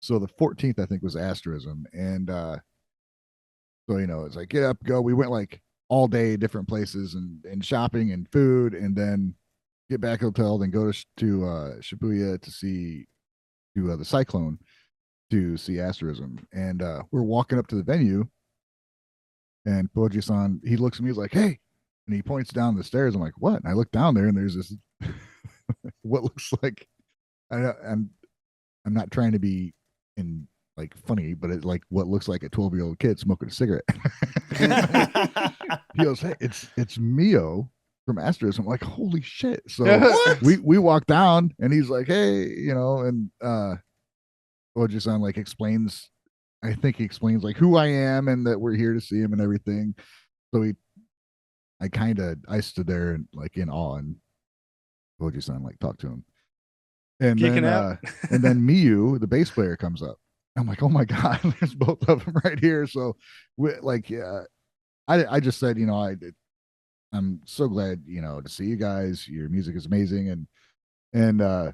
So the 14th, I think, was Asterism. And so, it's like, get up, go. We went like all day, different places and shopping and food, and then get back hotel, then go to Shibuya to see the Cyclone to see Asterism. And we're walking up to the venue, and Boji-san, he looks at me, he's like, hey, and he points down the stairs. I'm like, what? And I look down there, and there's this what looks like I'm not trying to be in like funny, but it's like what looks like a 12-year-old kid smoking a cigarette. He goes, hey, it's Mio from Astros. I'm like, holy shit. So What? we walk down, and he's like, hey, and Oji-san like explains, I think he explains like who I am and that we're here to see him and everything. So I stood there and like in awe, and Oji-san like talked to him. And Geeking then out. Miyu, the bass player, comes up. I'm like, oh my god, there's both of them right here. So, yeah, I just said, I'm so glad, to see you guys. Your music is amazing, and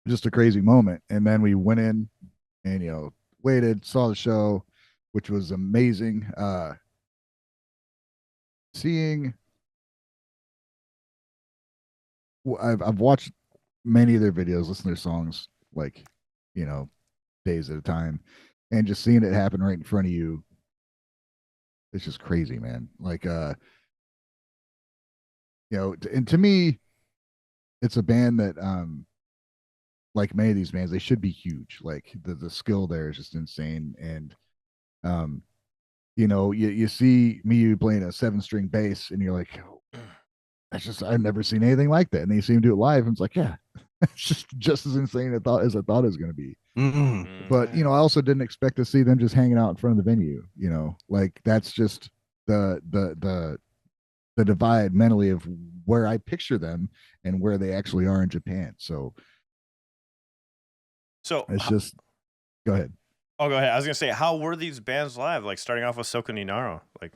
just a crazy moment. And then we went in and waited, saw the show, which was amazing. Seeing, I've watched many of their videos, listened to their songs, like, days at a time, and just seeing it happen right in front of you, it's just crazy, man. Like, and to me, it's a band that, like many of these bands, they should be huge. Like the skill there is just insane, and um, you see me playing a 7-string bass, and you're like, oh, that's just I've never seen anything like that. And they seem to do it live, and it's like, yeah, it's just as insane as I thought it was going to be. Mm. But I also didn't expect to see them just hanging out in front of the venue. Like that's just the divide mentally of where I picture them and where they actually are in Japan. So So, it's just go ahead. oh, go ahead. I was gonna say, how were these bands live? Like starting off with Soko Ninaro. Like,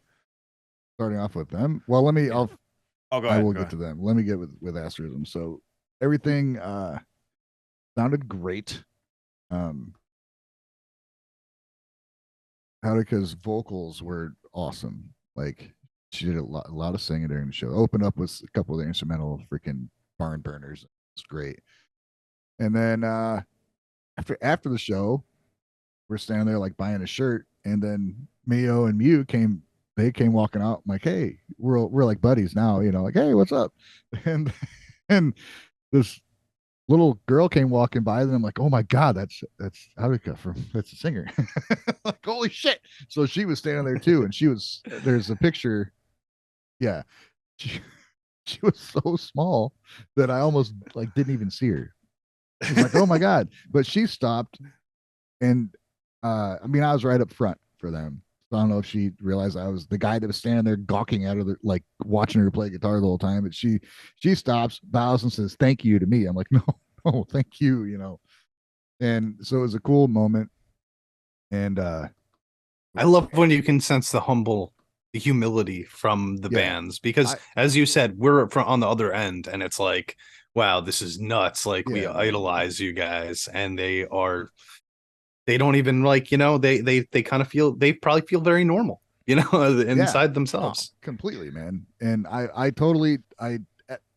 Starting off with them. Well, let me. oh, go I ahead. will Go get ahead. to them. Let me get with Asterism. So everything sounded great. Um, Haruka's vocals were awesome. Like she did a lot of singing during the show. Opened up with a couple of the instrumental freaking barn burners. It's great. And then after the show, we're standing there like buying a shirt, and then Mio and Mew came. They came walking out. I'm like, hey, we're like buddies now. Like, hey, what's up? And and this little girl came walking by, and I'm like, oh my god, that's Haruka that's a singer. Like, holy shit. So she was standing there too, and there's a picture. Yeah, she, she was so small that I almost like didn't even see her. I was like, oh my god. But she stopped, and I mean, I was right up front for them. So I don't know if she realized I was the guy that was standing there gawking at her, like watching her play guitar the whole time. But she stops, bows, and says thank you to me. I'm like, no, no, thank you. And so it was a cool moment. And I love when you can sense the humility from the yeah, bands because, I as you said, we're on the other end, and it's like, wow, this is nuts. Like we yeah, man. idolize you guys, and they don't even like they kind of they probably feel very normal, Yeah, inside oh, themselves. completely, man. And I totally it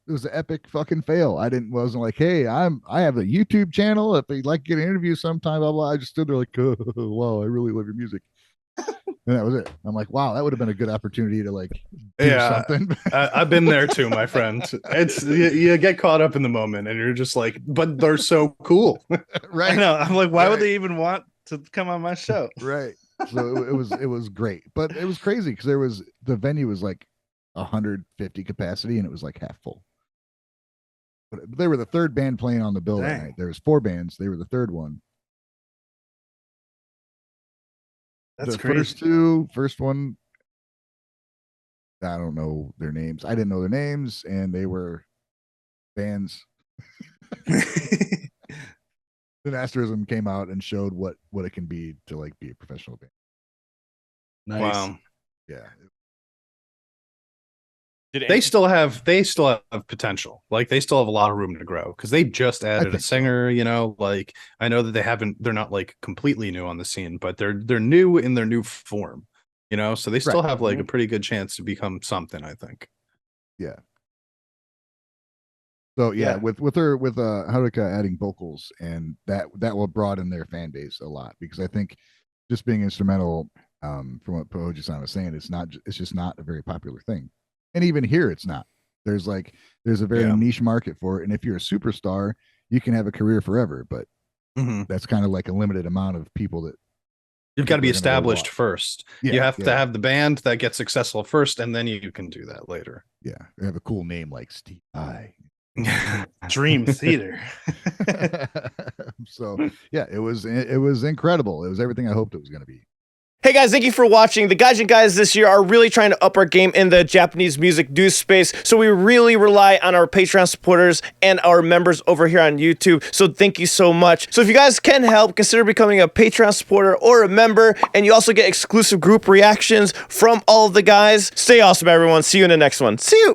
was an epic fucking fail. I didn't wasn't like, hey, I have a YouTube channel. If you'd like to get an interview sometime, blah blah. I just stood there like, oh, wow, I really love your music, and that was it. I'm like, wow, that would have been a good opportunity to like do Yeah, something. I've been there too, my friend. It's you get caught up in the moment, and you're just like, but they're so cool. I Right, know. I'm like, why would right, they even want to come on my show? right. So it was great, but it was crazy because the venue was like 150 capacity, and it was like half full. But they were the third band playing on the bill that Dang, night. There was 4 bands. They were the third one. that's The crazy. first one, I don't know their names. I didn't know their names, and they were bands. Then Asterism came out and showed what it can be to like be a professional band. Wow. Yeah, They still have potential. Like they still have a lot of room to grow because they just added a think so. singer. You know, like I know that they're not like completely new on the scene, but they're new in their new form. You know, so they still Right. have like a pretty good chance to become something. I think. Yeah. So Yeah. with Haruka adding vocals, and that will broaden their fan base a lot, because I think just being instrumental, from what Poji-san was saying, it's just not a very popular thing. And even here it's not. There's a very Yeah. niche market for it, and if you're a superstar, you can have a career forever, but that's kind of like a limited amount of people that You've got to be people are gonna go established watch. first. Yeah, You have to yeah. have the band that gets successful first, and then you can do that later. Yeah, they have a cool name like Steve I. Dream Theater. So yeah, it was incredible. It was everything I hoped it was going to be. Hey guys, thank you for watching. The Gaijin guys this year are really trying to up our game in the Japanese music news space, so we really rely on our Patreon supporters and our members over here on YouTube, so thank you so much. So if you guys can help, consider becoming a Patreon supporter or a member, and you also get exclusive group reactions from all of the guys. Stay awesome, everyone. See you in the next one. See you!